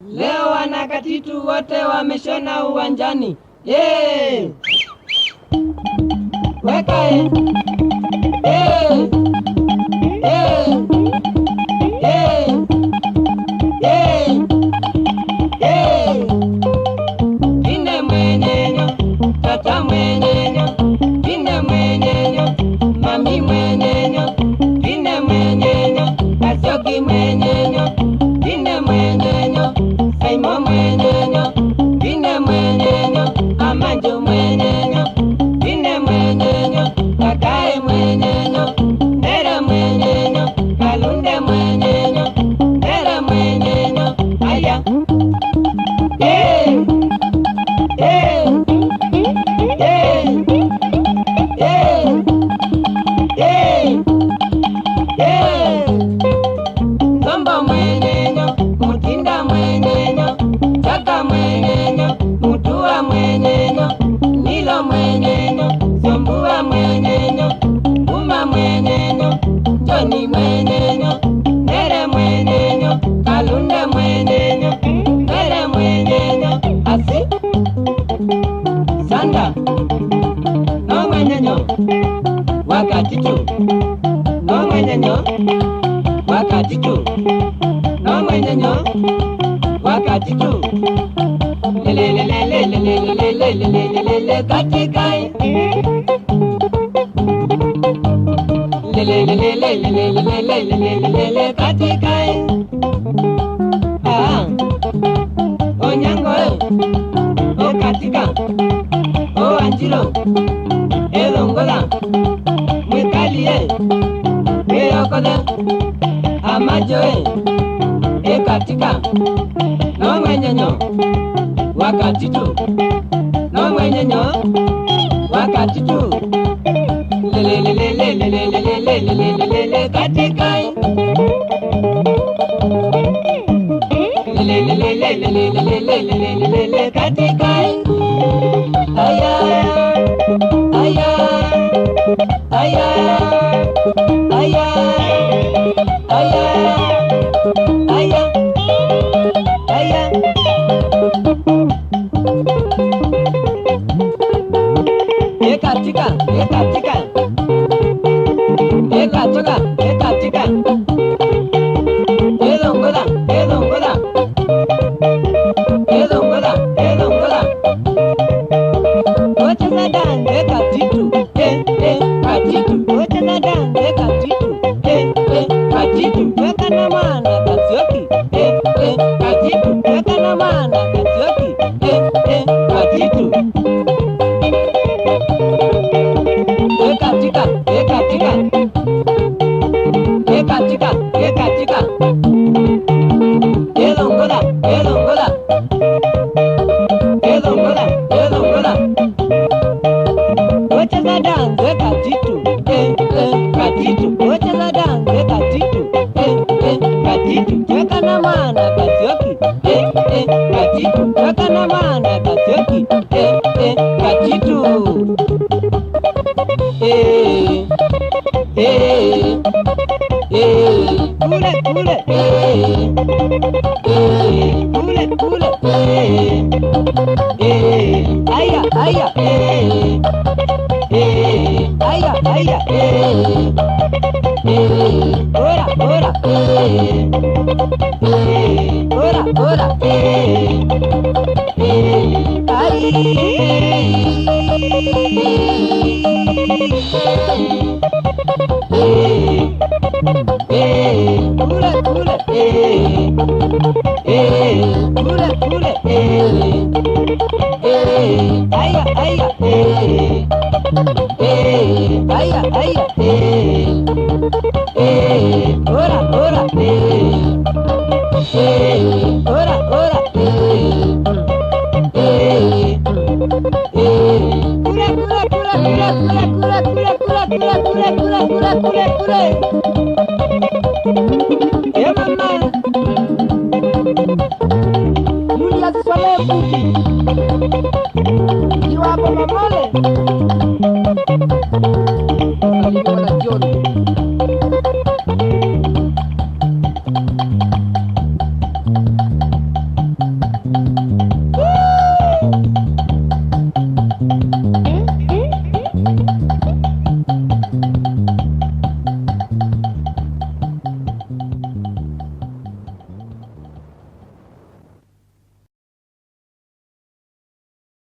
Leo wanakatitu wote wameshona uwanjani. Yeah! Weka Ine mwenyenyo, tata mwenyenyo, ine mwenyenyo, mami mwenyenyo, ine mwenyenyo, Kasioki mwenyenyo, ine mwenyenyo, Saimo mwenyenyo, ine mwenyenyo, Amanjo mwenyenyo, ine mwenyenyo, Kakae mwenyenyo, Nere mwenyenyo, Kalunde mwenyenyo, Nere mwenyenyo, aya. Zombo mwenyenyo, Mutinda mwenyenyo, Chaka mwenyenyo, Mutua mwenyenyo, Nilo mwenyenyo, Zombua mwenyenyo, Uma mwenyenyo, Joni mwenyenyo, Nere mwenyenyo, Kalunde mwenyenyo, Nere mwenyenyo, Asi Sanda no mwenyenyo, Wakatitu no mwenyenyo, Wakatitu no mwenyenyo, Wakatitu lelelelelelelelelelelelelele katikai lelelelelelelelelelelele katikai Onyango o katika o Anjilo elongola mwikalie meyokola amajoe katika no mwenyenyo wakatitu no mwenyenyo wakatitu lelelelelelelelelelelelele katikai lelelelelelelelelelelele katikai aya aya aya aya aya aya aya ekatika elongola wote na dange katitu katitu wote na dange katitu katitu weka na maana Kasioki katitu weka na maana Kasioki katitu ekatika elongola wote na dange katitu katitu wote na dange katitu katitu weka na maana Kasioki katitu weka na maana Kasioki katitu kule aya aya ora kule aya ora mama Julia Swale Buki Iwapo mamole